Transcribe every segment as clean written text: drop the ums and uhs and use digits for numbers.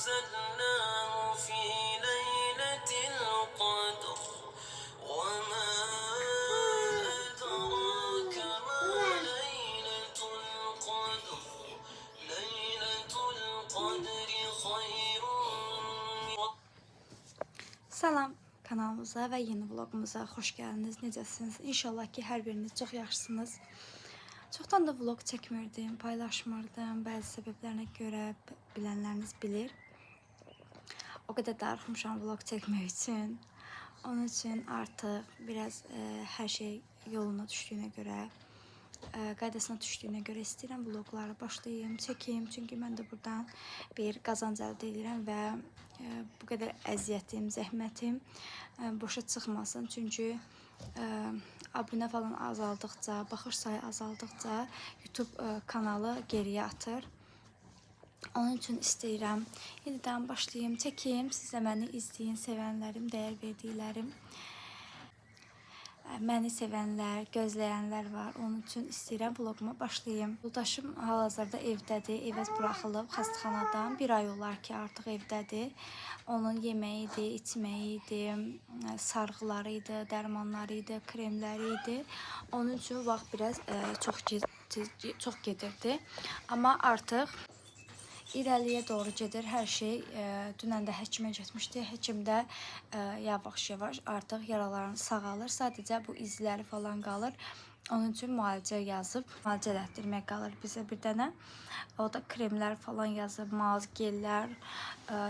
أنزلناه في ليلة القدر وما أدراك ما ليلة القدر ليلة القدر خير من. Salam kanalımıza və yeni vlogumuza xoş gəldiniz. Necəsiniz? İnşallah ki, hər biriniz çox yaxşısınız. Çoxdan da vlog çəkmirdim, paylaşmırdım. Bəzi səbəblərinə görə bilənləriniz bilir. O qədər darıxmışam vlog çəkmək üçün. Onun üçün artıq biraz hər şey yoluna düşdüyünə görə, qaydasına düşdüyünə görə istəyirəm vlogları başlayayım, çəkeyim. Çünki mən də buradan bir qazanc əldə edirəm və bu qədər əziyyətim, zəhmətim boşa çıxmasın. Çünki abunə falan azaldıqca, baxış sayı azaldıqca YouTube kanalı geriyə atır. Onun üçün istəyirəm yenidən başlayayım, çəkeyim. Siz də məni izləyin, sevənlərim, dəyər verdiklərim. Məni sevənlər, gözləyənlər var. Onun üçün istəyirəm vloguma başlayayım. Yoldaşım hal-hazırda evdədir. Evə buraxılıb xəstəxanadan. Bir ay olar ki, artıq evdədir. Onun yeməyi idi, içməyi idi, sarğıları idi, dərmanları idi, kremləri idi. Onun üçün vaxt biraz çox gedirdi. Amma artıq İrəliyə doğru gedir hər şey. Dünən də həkimə getmişdi. Həkim də yavaş-yavaş artıq yaralarını sağalır. Sadəcə bu izləri falan qalır. Onun üçün müalicə yazıb, müalicə elətdirmək qalır bizə bir dənə. O da kremlər falan yazıb, mağaz gellər.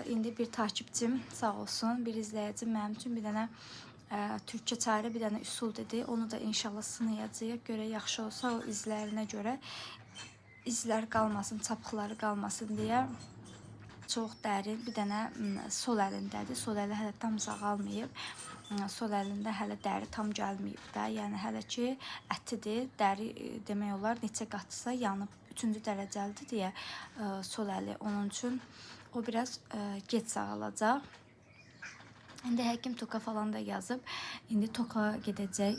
İndi bir takipçim sağ olsun, bir izləyicim mənim üçün bir dənə türkçə çarə, bir dənə üsul dedi. Onu da inşallah sınayacağıq. Görə yaxşı olsa o izlərinə görə izlər qalmasın, çapıqları qalmasın deyə çox dərin bir dənə sol əlindədir. Sol əli hələ tam sağalmayıb. Sol əlində hələ dəri tam gəlməyib də. Yəni hələ ki ətidir. Dəri demək olar neçə qatısa yanıb 3-cü dərəcəlidir deyə sol əli. Onun üçün o biraz gec sağalacaq. İndi həkim toka falan da yazıb. İndi toka gedəcək,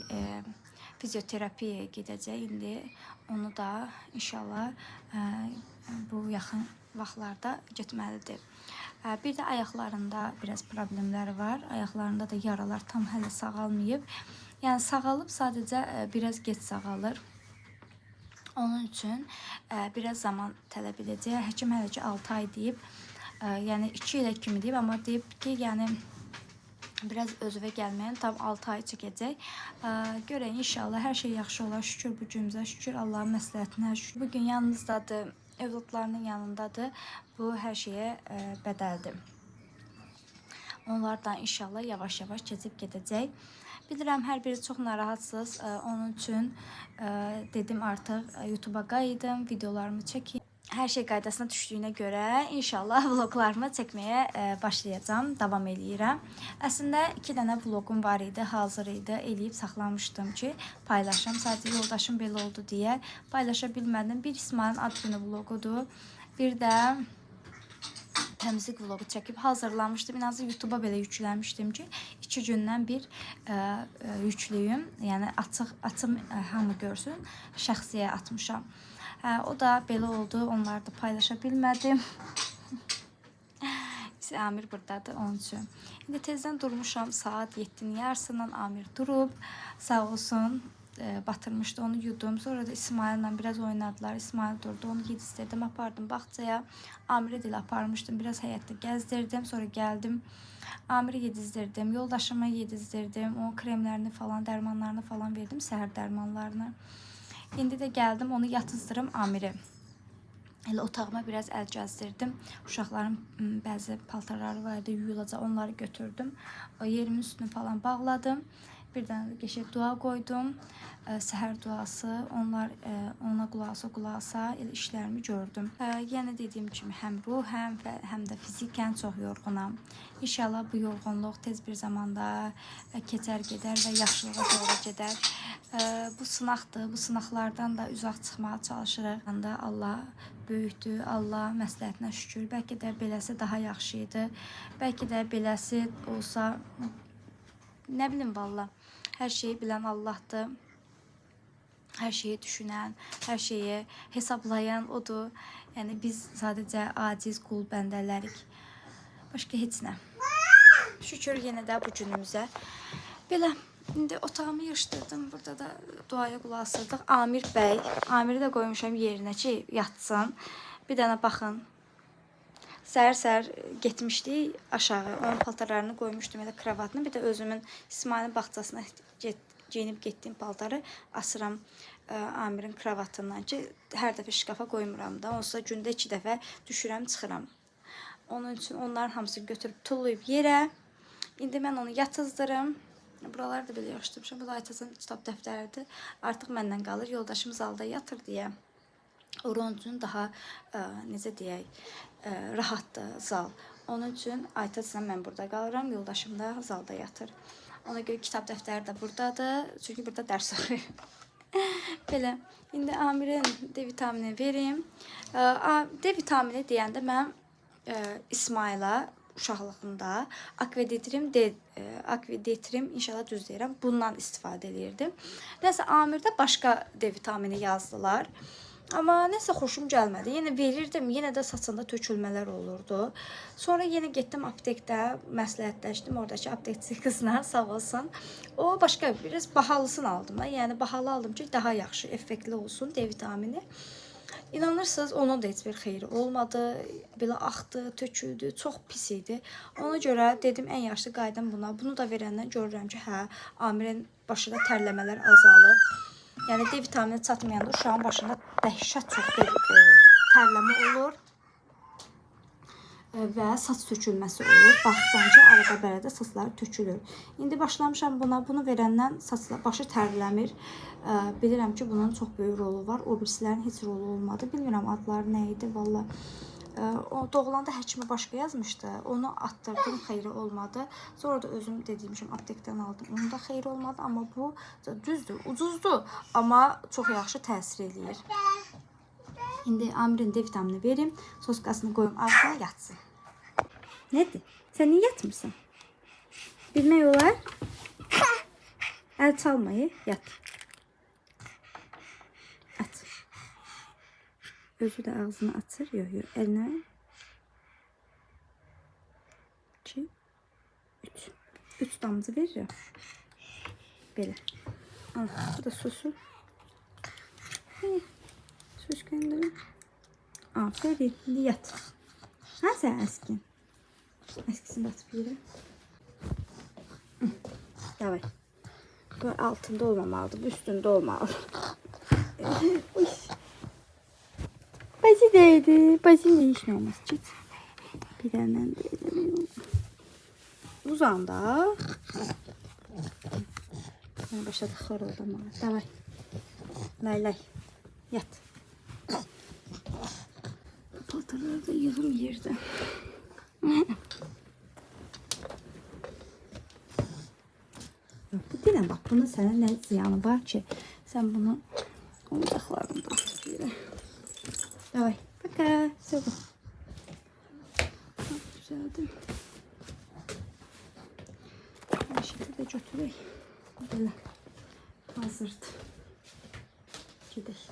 fizioterapiyaya gedəcək. İndi onu da inşallah bu yaxın vaxtlarda getməlidir. Bir də ayaqlarında biraz problemləri var. Ayaqlarında da yaralar tam hələ sağalmayıb. Yəni sağalıb, sadəcə biraz gec sağalır. Onun üçün biraz zaman tələb edəcək. Həkim hələ ki 6 ay deyib. Yəni 2 ilə kimi deyib, amma deyib ki, yəni biraz özünə gəlməyin tam 6 ay çəkəcək. Görək inşallah hər şey yaxşı olar. Şükür bu günümüzə, şükür Allahın məsləhətinə, şükür. Bugün yanınızdadır, övladlarının yanındadır. Bu hər şeyə bədəldir. Onlar da inşallah yavaş-yavaş keçib gedəcək. Bilirəm hər biri çox narahatsınız. Onun üçün dedim artıq YouTube'a qayıdım, videolarımı çəkeyim. Hər şey qaydasına düşdüyünə görə inşallah vloglarımı çəkməyə başlayacağam, davam eləyirəm. Əslində 2 dənə vlogum var idi, hazır idi, eləyib saxlamışdım ki, paylaşım. Sadəcə yoldaşım belə oldu deyə paylaşa bilmədim. Bir İsmailin ad günü vlogudur, bir də təmizlik vlogu çəkib hazırlamışdım. İnanca YouTube'a belə yükləmişdim ki, 2 gündən bir yüklüyüm. Yəni açım hamı görsün, şəxsiyə atmışam. O da belə oldu, onları da paylaşa bilmədim. Amir buradadır, onun üçün. İndi tezdən durmuşam, saat 7-nin yarısından Amir durub, sağ olsun, batırmışdı, onu yudum. Sonra da İsmail'lə biraz oynadılar, İsmail durdu, onu yedizdirdim, apardım bağçaya. Amir'i də aparmışdım, biraz həyətdə gəzdirdim, sonra gəldim. Amir'i yedizdirdim, yoldaşıma yedizdirdim, onun kremlərini falan, dərmanlarını falan verdim, səhər dərmanlarını. İndi də gəldim, onu yatızdırım Amir'i. Elə otağıma biraz əl gəzdirdim. Uşaqların bəzi paltarları var idi, yuyulacaq, onları götürdüm. Yerimin üstünü falan bağladım. Bir dənə qəşəng dua qoydum. Səhər duası, onlar ona qulaq-asa elə işlərimi gördüm. Yenə dediyim kimi həm ruhən və həm də fizikən çox yorğunam. İnşallah bu yorğunluq tez bir zamanda keçər gedər və yaxşılığa doğru gedər. Bu sınaqdır, bu sınaqlardan da uzaq çıxmağa çalışırıq. Allah böyükdür, Allah məsləhətinə şükür. Bəlkə də beləsi daha yaxşı idi. Bəlkə də beləsi olsa, nə bilim valla. Hər şeyi bilən Allahdır. Hər şeyi düşünən, hər şeyi hesablayan odur. Yəni biz sadəcə aciz qul bəndələrik. Başqa heç nə. Şükür yenə də bu günümüzə. Belə, indi otağımı yığışdırdım. Burada da duaya qulaq asırdıq. Amir bəy, Amiri də qoymuşam yerinə ki, yatsın. Bir dənə baxın. Səhər-səhər getmişdik aşağı. Onun paltarlarını qoymuşdum elə kravatını. Bir də özümün İsmailin bağçasına geyinib getdiyim paltarı asıram Amirin kravatından ki, hər dəfə şkafa qoymuram da. Onsuz da gündə 2 dəfə düşürəm, çıxıram. Onun üçün onların hamısını götürüb tullayıb yerə. İndi mən onu yatızdırım. Buraları da belə yaxşıdırmışam. Bu da Aytazın kitab dəftəridir. Artıq məndən qalır. Yoldaşım zalda yatır deyə. Onun üçün daha necə deyək, rahatdır zal. Onun üçün Aytazla mən burada qalıram. Yoldaşım da zalda yatır. Ona görə kitab dəftəri də buradadır. Çünki burada dərs oxuyur. Belə. İndi Amirin D vitamini verim. D vitamini deyəndə mən İsmaila uşaqlığında akveditrim inşallah düz deyirəm, bundan istifadə edirdim. Nəsə Amirdə başqa D vitamini yazdılar. Amma nəsə xoşum gəlmədi. Yenə verirdim, yenə də saçında tökülmələr olurdu. Sonra yenə getdim aptekdə, məsləhətləşdim oradakı aptekçi qızla, sağ olsun. O başqa biraz bahalısını aldım da. Yəni bahalı aldım ki, daha yaxşı, effektli olsun D vitamini. İnanırsınız, onun da heç bir xeyri olmadı. Belə axdı, töküldü, çox pis idi. Ona görə dedim, ən yaxşı qaydam buna. Bunu da verəndən görürəm ki, hə, Amirin başında tərləmələr azalıb. Yəni D vitamini çatmayanda uşağın başında dəhşət çox tərləmə olur və saç tökülməsi olur. Baxsan ki, arada-bərədə saçları tökülür. İndi başlamışam buna. Bunu verəndən saçlar başı tərləmir. Bilirəm ki, bunun çox böyük rolu var. O birisilərin heç rolu olmadı. Bilmirəm adları nə idi, valla. O doğulanda həkimi başqa yazmışdı. Onu atdırdım, xeyri olmadı. Sonra da özüm dediyim kimi aptekdən aldım. Onun da xeyri olmadı, amma bu düzdür, ucuzdur, amma çox yaxşı təsir eləyir. İndi Amirin D vitamini verim, soskasını qoyum arxaya yatsın. Nədir? Sən niyə yatmırsan? Bilmək olar. Əl çalmayı, yat. At. Özü də ağzını açır. Yox, əlinə. 2, 3. 3 damcı verir. Belə. Bu da sosu. Sus gönderin. Aferin. İndi yat. Ha sən əskin. Əskisini də atıb yerə. Davay. Bu altında olmamalıdır. Bu üstündə olmalıdır. Bacı değdi. Bacı ne işin olmaz. Git. Bir dənədən deyil. Uzanda. Ben başladık xoruldamaq. Davay. Lay. Yat. Paltarları da yığım yerdə. Bu deyiləm, bax, bunun sənə nə ziyanı var ki, sən bunu oyuncaqlarında atıb yerə. Davay, baka, sevdim. Çok güzeldi. Şimdi de götürək. Belə hazırdır. Gedək.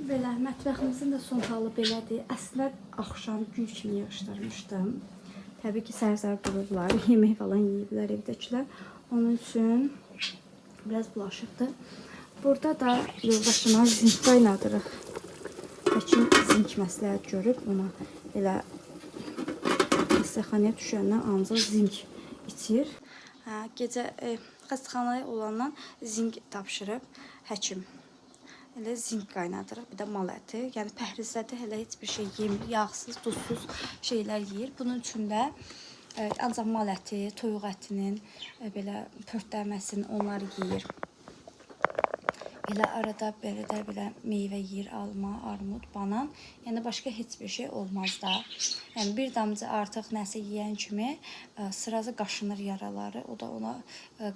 Belə, mətbəximizin də son halı belədir. Əslində, axşam gün kimi yığışdırmışdım. Təbii ki, səhər-səhər dururlar, yemək falan yeyiblər evdəkilər. Onun üçün biraz bulaşıqdır. Burada da yoldaşıma zink qaynadırıq. Həkim zink məsləhət görüb, ona elə xəstəxanaya düşəndən ancaq zink içir. Gecə xəstəxanaya olandan zink tapşırıb həkim. Elə zink qaynadırıq, bir də mal əti. Yəni pəhrizlədə hələ heç bir şey yemir, yağsız, duzsuz şeylər yeyir. Bunun üçün də ancaq mal əti, toyuq ətinin belə pörtlənməsini onları yeyir. Elə arada belə meyvə yeyir, alma, armud, banan. Yəni başqa heç bir şey olmaz da. Yəni bir damcı artıq nəsə yeyən kimi sırazı qaşınır yaraları. O da ona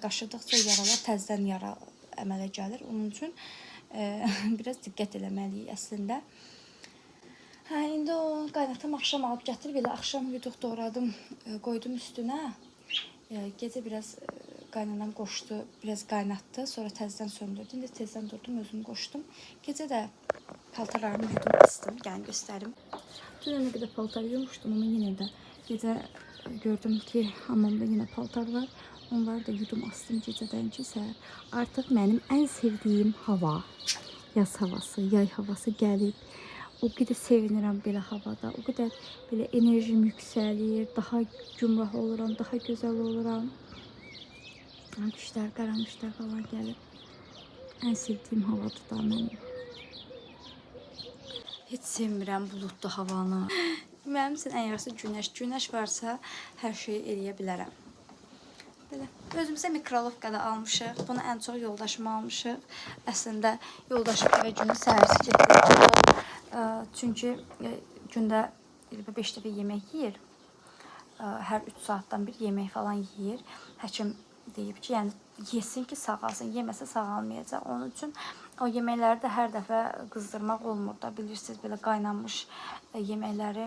qaşıdıqca yaralar təzədən yara əmələ gəlir. Onun üçün biraz diqqət eləməliyik əslində. İndi o qaynatam axşam alıb gətirib, elə axşam yuduq doğradım, qoydum üstünə. Gecə biraz qaynanam qoşdu, biraz qaynatdı, sonra təzədən söndürdü. İndi tezdən durdum, özüm qoşdum. Gecə də paltarlarımı yudum astım. Gəlin göstərim. Dünən nə qədər paltar yumuşdum, amma yenə də gecə gördüm ki, hamamda yenə paltar var. Onları da yudum astım gecədən ki, səhər. Artıq mənim ən sevdiyim hava, yaz havası, yay havası gəlib. O qədər sevinirəm belə havada. O qədər belə enerjim yüksəlir, daha gümrah oluram, daha gözəl oluram. Quşlar, qaranquşlar falan gəlib. Ən sevdiyim havadır da mənim. Heç sevmirəm buludlu havanı. Mənim üçün ən yaxşısı günəş. Günəş varsa hər şeyi eləyə bilərəm. Belə. Özümüzə mikrolovkada almışıq. Bunu ən çox yoldaşıma almışıq. Əslində yoldaşım evə günü səhərsi gətirib. Çünki gündə 5 dəfə yemək yeyir. Hər 3 saatdan bir yemək falan yeyir. Həkim deyib ki, yəni yesin ki, sağalsın. Yeməsə sağalmayacaq. Onun üçün o yeməkləri də hər dəfə qızdırmaq olmur da. Bilirsiniz, belə qaynanmış yeməkləri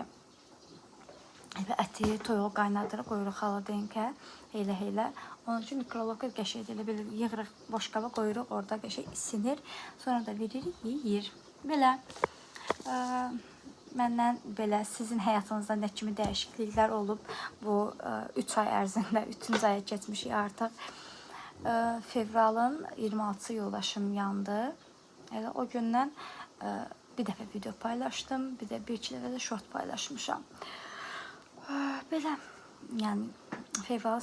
əti, toyuğu qaynadırıq, qoyuruq xaladenkə, elə. Onun üçün mikrolovka qəşəng elə bilir. Yığırıq boşqaba, qoyuruq, orada qəşəng isinir. Sonra da veririk, yeyir. Belə. Məndən belə sizin həyatınızda nə kimi dəyişikliklər olub bu 3 ay ərzində, 3-cü aya keçmişik artıq. Fevralın 26-sı yoldaşım yandı. Elə o gündən bir dəfə video paylaşdım, bir də bir-iki dəfə də short paylaşmışam. Belə, yəni fevralı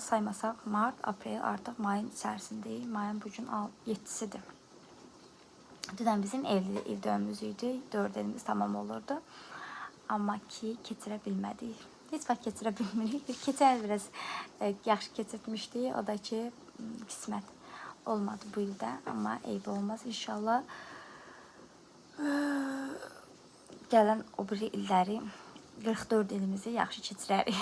saymasaq, mart, aprel artıq mayın içərisindəyik. Mayın bugün 7-sidir. Dünən bizim ev döyümümüz idi, 4 ilimiz tamam olurdu. Amma ki, keçirə bilmədik. Heç vaxt keçirə bilmirik. Keçən il biraz yaxşı keçirtmişdik. O da ki, qismət olmadı bu ildə. Amma eybi olmaz inşallah. Gələn o biri illəri 44 ilimizi yaxşı keçirərik.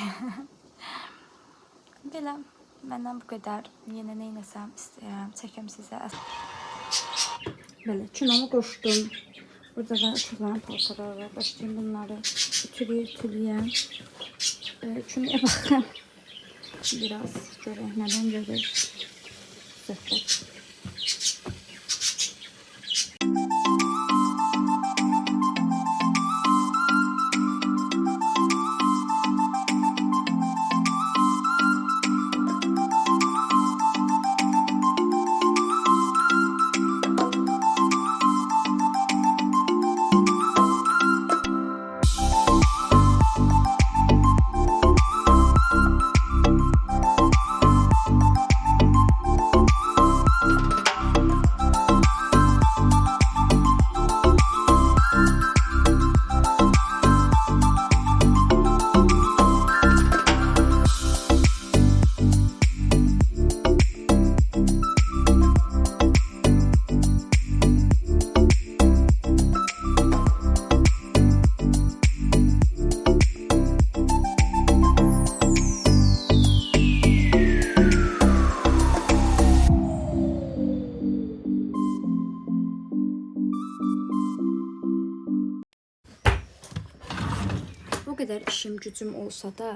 Belə, məndən bu qədər. Yenə neynəsəm istəyirəm, çəkəm sizə. Belə, kinomu qoşdum. Burada da çoxların paltarları var. Başlayayım bunları ütüləyəm. Kinoya baxın. Biraz görək, nədən görək. Söhbət. Bu qədər işim gücüm olsa da,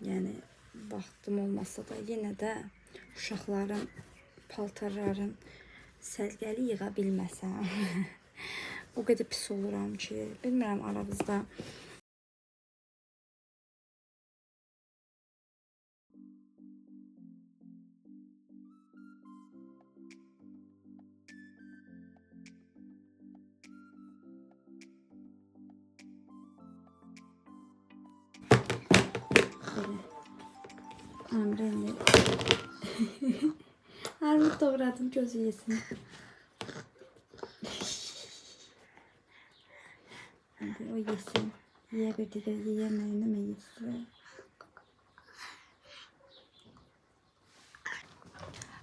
yəni vaxtım olmasa da, yenə də uşaqların, paltarların səlqəli yığa bilməsəm, o qədər pis oluram ki, bilmirəm aranızda. Amreli. Armut doğradım, gözü yesin. Hadi o yesin. Yiyebildiği yiyemeyini mi yesin?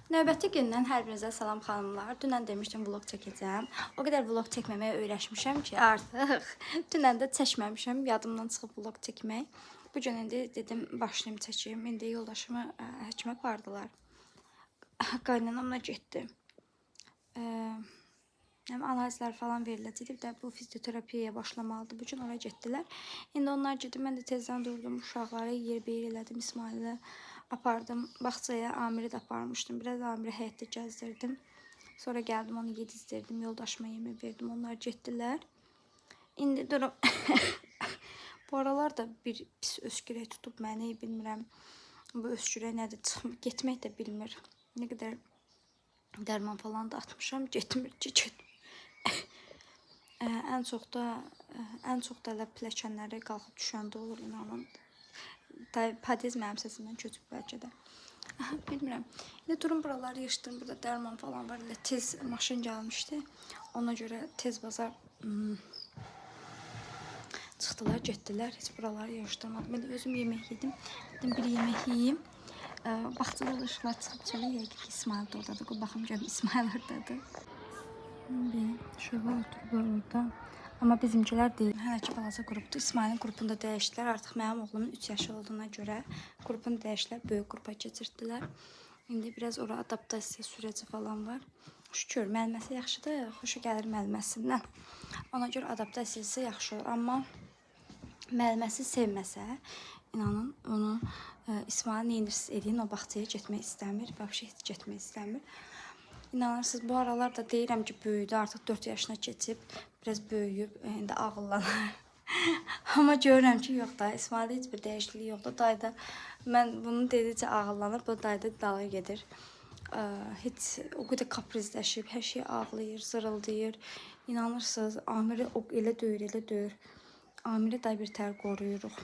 Növbəti gündən hər birinizə salam xanımlar. Dünən demişdim vlog çəkəcəm. O qədər vlog çəkməməyə öyrəşmişəm ki, artıq dünən də çəkməmişəm. Yadımdan çıxıb vlog çəkmək. Bu gün indi dedim başlayım çəkeyim. İndi yoldaşımı həkimə apardılar. Qaynanamla getdi. Analizlər falan veriləcək. Bir də bu fizioterapiyaya başlamalıdır. Bu gün oraya getdilər. İndi onlar gedib, mən də tezdən durdum. Uşaqları yer-bir elədim. İsmail'i apardım bağçaya, Amiri də aparmışdım. Biraz Amiri həyətdə gəzdirdim. Sonra gəldim onu yedizdirdim, yoldaşıma yemək verdim. Onlar getdilər. İndi durum bu aralar da bir pis öskürək tutub məni, bilmirəm. Bu öskürək nədir? Çıxıb getmək də bilmir. Nə qədər dərman falan da atmışam, getmir. Ən çox da elə pilləkənləri qalxıb düşəndə olur, inanın. Padiz mənim səsimdən köçüb bəlkə də. Bilmirəm. İndi durum buraları yığışdırım. Burada dərman falan var. Elə tez maşın gəlmişdi. Ona görə tez bazar çıxdılar, getdilər. Heç buraları yığışdırmadım. Mən özüm yemək yedim. Dedim bir yemək yeyeyim. Baxtılar ışıqlar çıxıb çələ yəqin ki, İsmail də oradadır. Baxım görüm İsmail oradadır. Uşaqlar oturublar orada. Amma bizimkilər deyil. Hələ ki balaca qrupdur. İsmailin qrupunda dəyişdilər. Artıq mənim oğlumun 3 yaşı olduğuna görə qrupunu dəyişdilər. Böyük qrupa keçirdilər. İndi biraz ora adaptasiya sürəci falan var. Şükür, müəlliməsi yaxşıdır. Xoşa gəlir müəlliməsindən. Ona görə adaptasiyası yaxşı olur. Amma müəlliməsi sevməsə, inanın onu İsmail neynirsiz edin, o bağçaya getmək istəmir. Vəbşə heç getmək istəmir. İnanırsınız, bu aralar da deyirəm ki, böyüdü, artıq 4 yaşına keçib, biraz böyüyüb, indi ağıllanır. Amma görürəm ki, yox da, İsmaildə heç bir dəyişiklik yoxdur. Dayda, mən bunu dedikcə ağıllanır, bu dayda dala gedir. Heç o qədər kaprizləşib, hər şey ağlayır, zırıldayır. İnanırsınız, Amiri elə döyür. Amiri da bir tər qoruyuruq.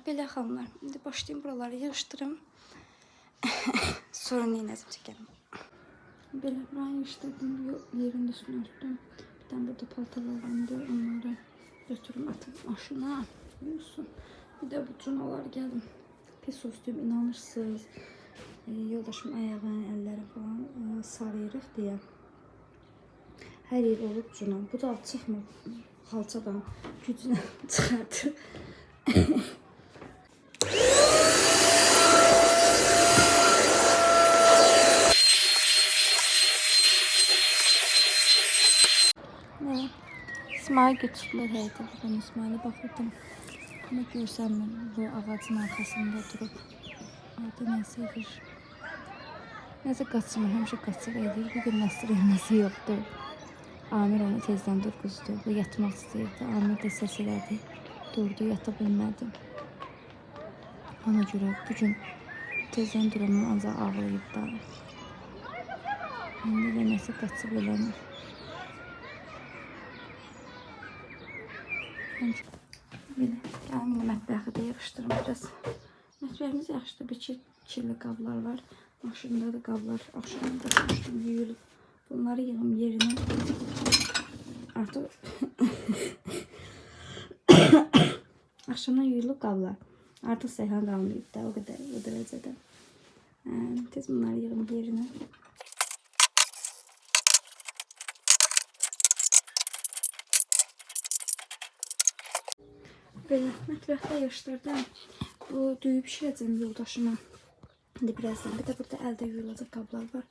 Belə xanımlar, indi başlayayım buraları yığışdırım. Sonra neynəzim çəkərim. Belə buranı yığışdırdım, yerin üstünü örtdüm. Bir tane burada paltalar vardı, onları götürüm atım maşına. Biliyorsun. Bir də bu cunalar gəldim. Pis ostuyum, inanırsınız. Yoldaşım ayağını, əlləri falan sarıyırıq deyə. Hər yer olub cuna. Bu da çıxmır xalçadan. Gücünə çıxardır. İsmail götürdülər həyətə. Buradan İsmail'e baxırdım. Ama görsəm bu ağacın arxasında durub. Orada nəsə edir. Nəsə qaçmır, həmişə qaçır edir. Bu gün nəsr eləməsi yoxdur. Amir onu tezdən durquzdu. Bu yatmaq istəyirdi. Amir də səs elədi. Durdu, yata bilmədi. Ona görə bugün tezdən duranın ancaq ağlayıb da. İndi də nəsə qaçıb eləmir. Belə, gəlin mətbəxi də yığışdırım biraz. Mətbəximiz yaxşıdır, bir kirli qablar var. Maşında da qablar axşamda tutmuşdum, yuyulub. Bunları yığım yerinə. Artıq axşamdan yuyulub qablar. Artıq səhən qalmayıb da, o qədər, o dərəcədə. Tez bunları yığım yerinə. Belə, mətbəxdə yığışdırdım. Bu düyü bişirəcəm yoldaşıma. İndi birazdan. Bir də burada əldə yuyulacaq qablar var.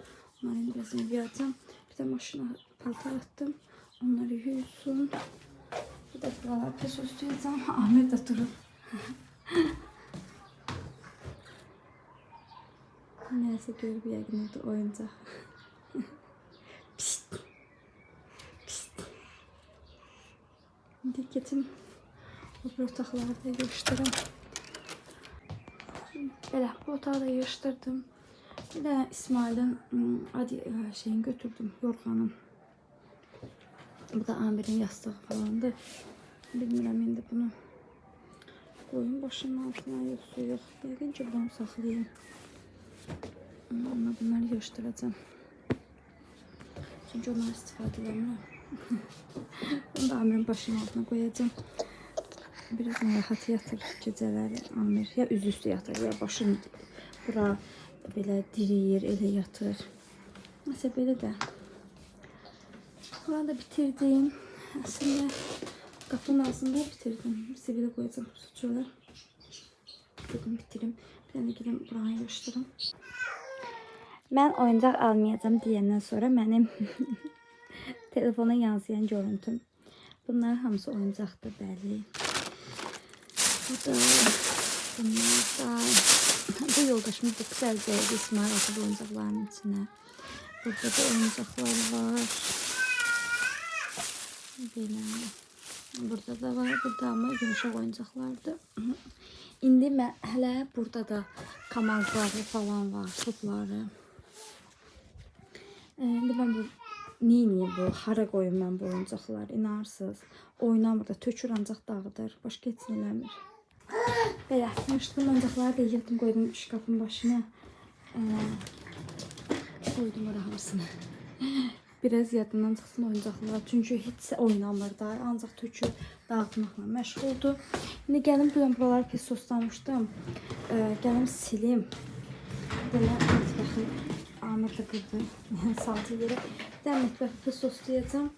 Onları birazdan yuyacağım. Bir də maşına paltar atdım. Onları yuyulsun. Bir də buraları pis üstüyəcəm. Amir də durub. Nəyəsə görüb yəqin orada oyuncaq. Pist. Pist. İndi keçim. Bu otaqları da yığışdırım. Belə, bu otağı da yığışdırdım. Bir də İsmail'in şeyini götürdüm, yorğanım. Bu da Amir'in yastığı falandır. Bilmirəm, indi bunu koyun başının altına, yoxsa yox. Yəqin ki, bunu saxlayayım. Amma bunları yığışdıracağım. Çünki onları istifadə edəmirəm. Bunu da Amir'in başının altına koyacağım. Biraz rahat yatır gecələri Amir. Ya üzüstü yatır, ya başın bura belə diriyir, elə yatır. Nəsə belə də. Buranı da bitirdim. Əslində qapının ağzında bitirdim. Sivilə qoyacağım çölə. Dedim bitirim. Bir dənə gidim buranı yığışdırım. Mən oyuncaq almayacağım deyəndən sonra mənim telefona yansıyan görüntüm. Bunlar hamısı oyuncaqdır, bəli. Bu yoldaşımız da güzel değerli İsmail atıb oyuncaqlarının içine. Burada da oyuncaklar var. Belə. Burada da var. Burada ama yumuşaq oyuncaqlardır. İndi mən hələ burada da kamazları falan var, topları. İndi mən bu neyini bu, hara qoyum mən bu oyuncaqları, inarsınız. Oynamır da, tökür ancaq dağıdır, başqa heç eləmir. Belə, yaşlı oyuncaqları da yığdım, qoydum şkafın başına. Koydum ora hamısını. Biraz yadından çıxsın oyuncaqlar, çünki heç oynamır da, ancaq tökür dağıtmaqla məşğuldur. İndi gəlim buraları pis soslanmışdım. Gəlim silim. Belə mətbəxi Amir də qırdı. Saltı yerə. Bir də mətbəxi pis soslayacağım.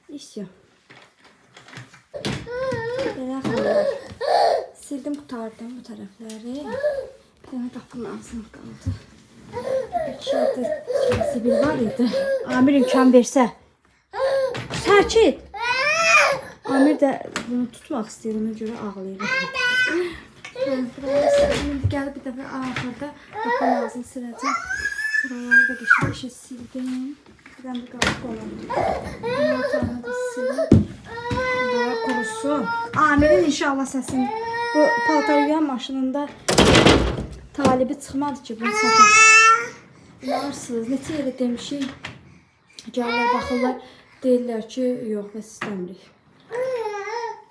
İşte. Belə xallar. Sildim, qutardım bu tərəfləri. Bir dənə qapının ağzına qaldı. İçeride zibil var idi. Amir imkan versə. Sakit. Amir də bunu tutmaq istəyir, ona görə ağlayır. Gəlib bir dəfə axırda qapının ağzını siləcəm. Buraları da qəşəng sildim. Bir dənə qalıb qoyalım. Bunun otağını da sildim. Bunlar qurusun. Amirin inşallah səsini. Bu paltar yuyan maşınında talibi çıxmadı ki, bunu sataq. Bilarsınız, neçə yerə demişik. Gəlirlər, baxırlar, deyirlər ki, yox, biz istəmirik.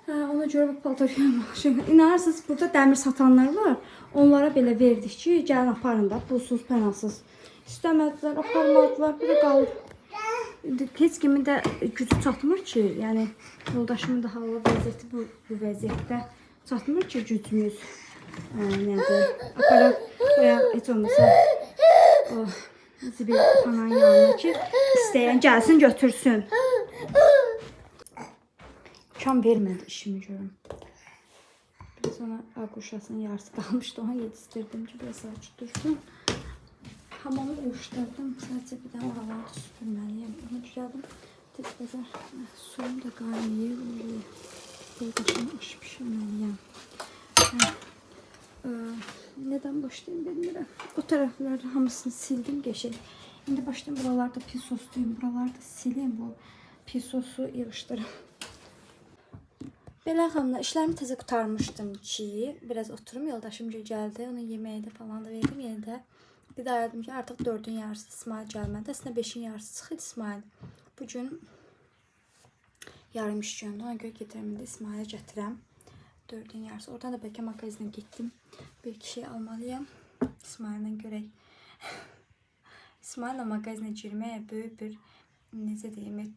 Ona görə bu paltar yuyan maşını. İnanırsınız, burada dəmir satanlar var. Onlara belə verdik ki, gəlin aparın da, pulsuz, pənasız. İstəmədilər, aparmadılar, bir də qalır. Heç kimin də gücü çatmır ki, yəni yoldaşımın da hava vəziyyəti bu vəziyyətdə çatmır ki, gücümüz nədir. Aparaq, heç olmasa o zibil xananın yanına ki, istəyən gəlsin, götürsün. İmkan vermədi işimi görüm. Biraz ona aquşasının yarısı qalmışdı, onu yetişdirdim ki, biraz açıq dursun. Hamamı quruşdurdım, sadəcə bir dənə oraları süpürməliyim. Onu düzəldim, tez-tezər suyum da qaynayır. Yoldaşımı aş pişirməliyim. Nədən başlayayım bilmirəm. O tərəfləri hamısını sildim, geçeyim. İndi başlayayım, buralarda pis sosluyum, buralarda sileyim, bu pis sosu yığışdırım. Belə xanımlar, işlərimi təzə qutarmışdım ki, biraz oturum, yoldaşım gəldi, onun yeməyi də falan da verdim yerdə. Bir daha dedim ki, artıq 4-ün yarısı İsmail gəlmədi. Əslində 5-in yarısı çıxır İsmail. Bugün yarım iş gündür, ona görə gedirəm, indi İsmail'e gətirəm. 4-ün yarısı. Oradan da bəlkə magazinə getdim. Bir iki şey almalıyam. İsmail'lə görək. İsmail'lə magazinə girməyə böyük bir, necə deyim,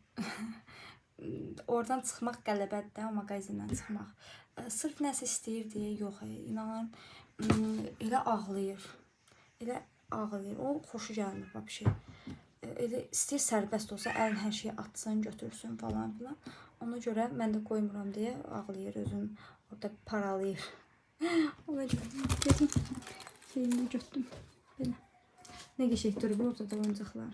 oradan çıxmaq qələbədir də, o magazindən çıxmaq. Sırf nəsə istəyir deyə, yox, inanın, elə ağlayır. Elə ağlayır. O xoşu gəlmir vəbşə. Elə istəyir sərbəst olsa, əlin hər şeyi atsın, götürsün falan filan. Ona görə mən də qoymuram deyə ağlayır, özünü orada paralayır. Ona görə dedim, şeyini götürdüm. Belə. Nə qəşəng durur orada da oyuncaqlar.